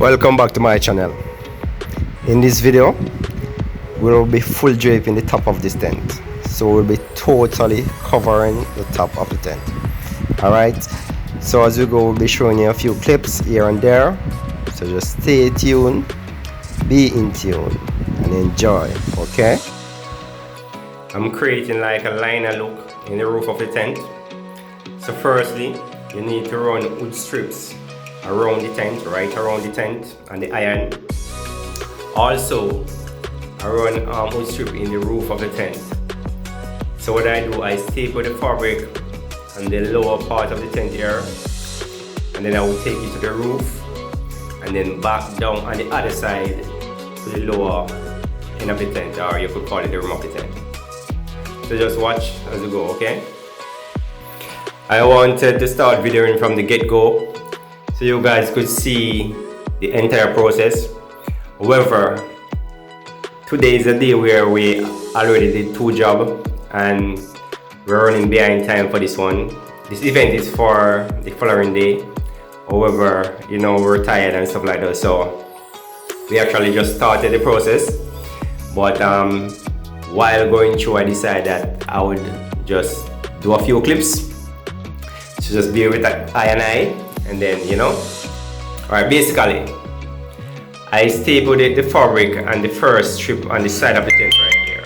Welcome back to my channel. In this video we'll be full draping the top of this tent, so we'll be totally covering the top of the tent. Alright, so as we go we'll be showing you a few clips here and there, so just stay tuned, be in tune and enjoy. Okay, I'm creating like a liner look in the roof of the tent. So firstly you need to run wood strips around the tent, right around the tent and the iron. Also I run wood strip in the roof of the tent. So what I do, I staple the fabric on the lower part of the tent here, and then I will take it to the roof and then back down on the other side to the lower end of the tent, or you could call it the rim of the tent. So just watch as we go, okay? I wanted to start videoing from the get-go so you guys could see the entire process. However, today is a day where we already did two jobs and we're running behind time for this one. This event is for the following day. However, you know, we're tired and stuff like that, so we actually just started the process. But while going through, I decided that I would just do a few clips. So just be with I and I. And then, you know, alright, basically I stapled the fabric and the first strip on the side of the tent right here,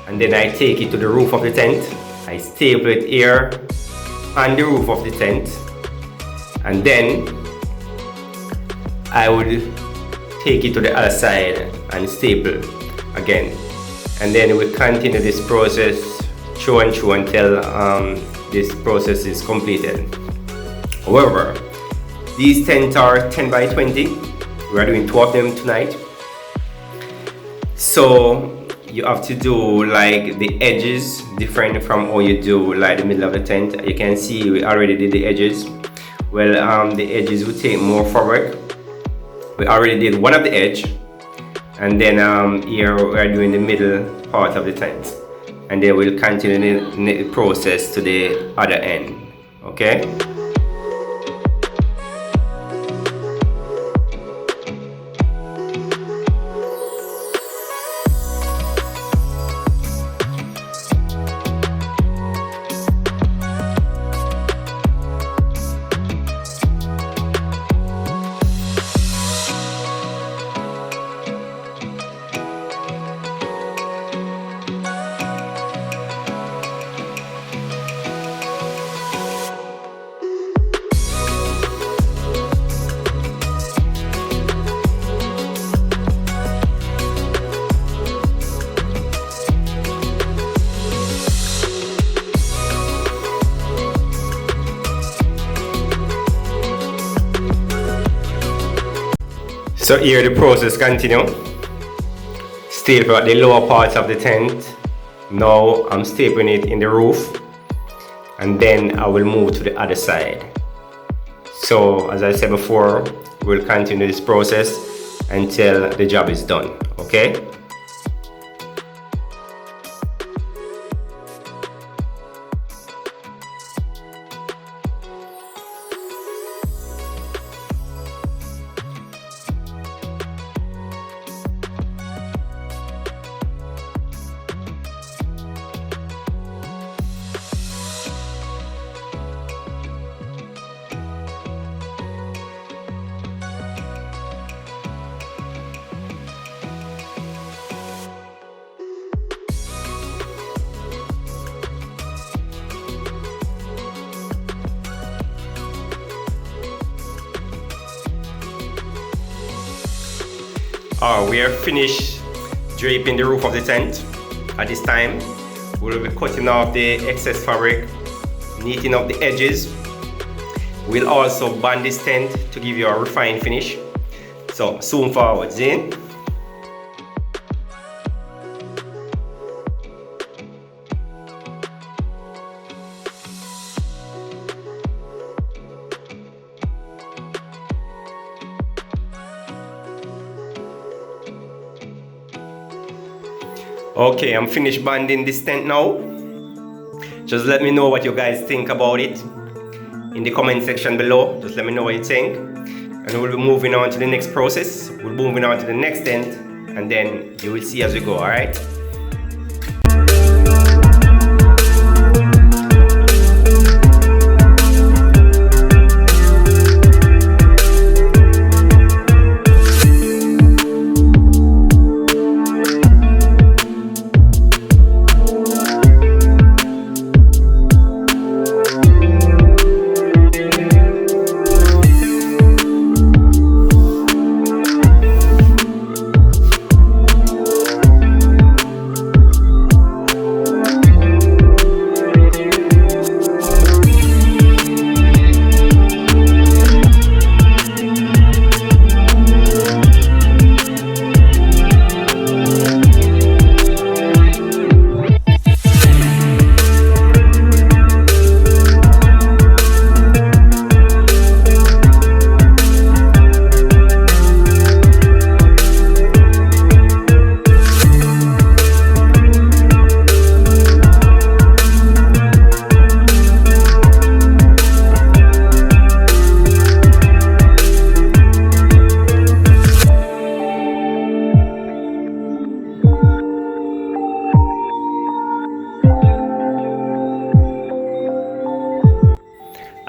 and then I take it to the roof of the tent. I staple it here on the roof of the tent, and then I would take it to the other side and staple again, and then we continue this process through and through until this process is completed. However, these tents are 10 by 20. We are doing two of them tonight. So you have to do like the edges different from how you do like the middle of the tent. You can see we already did the edges. Well, the edges will take more fabric. We already did one of the edge, and then here we are doing the middle part of the tent, and then we'll continue the process to the other end. Okay. So here the process continue. Staple at the lower parts of the tent. Now I'm stapling it in the roof, and then I will move to the other side. So as I said before, we'll continue this process until the job is done. Okay? We are finished draping the roof of the tent. At this time, we'll be cutting off the excess fabric, neating up the edges. We'll also band this tent to give you a refined finish. So zoom forward, Zane. Okay, I'm finished banding this tent now. Just let me know what you guys think about it in the comment section below. Just let me know what you think. and we'll be moving on to the next process. We'll be moving on to the next tent, and then you will see as we go. All right.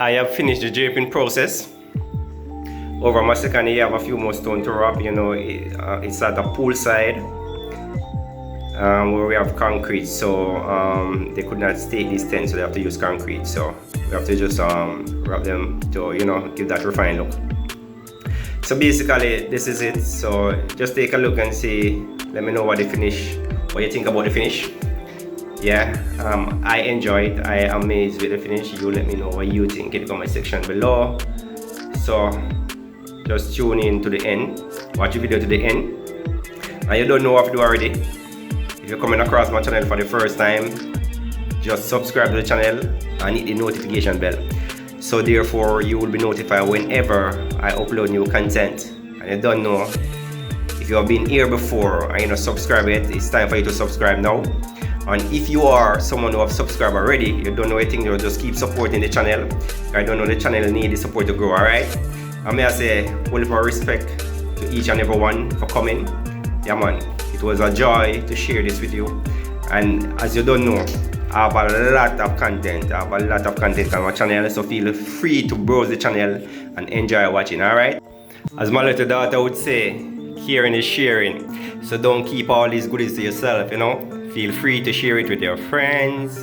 I have finished the draping process. Over my second year, I have a few more stones to wrap. You know, it's at the poolside where we have concrete, so they could not stake these tents, so they have to use concrete. So we have to just wrap them to, you know, give that refined look. So basically, this is it. So just take a look and see. Let me know what you think about the finish. Yeah, I enjoy it. I am amazed with the finish. You let me know what you think in the comment section below. So just tune in to the end, watch the video to the end, and you don't know what to do already. If you're coming across my channel for the first time, just subscribe to the channel and hit the notification bell, so therefore you will be notified whenever I upload new content. And you don't know, if you have been here before and you're not subscribed yet, it's time for you to subscribe now. And if you are someone who have subscribed already, you don't know anything, you just keep supporting the channel. I don't know the channel need the support to grow, alright? And may I say, full of respect to each and every one for coming. Yeah man, it was a joy to share this with you. And as you don't know, I have a lot of content. On my channel, so feel free to browse the channel and enjoy watching, alright? As my little daughter would say, caring is sharing. So don't keep all these goodies to yourself, you know? Feel free to share it with your friends,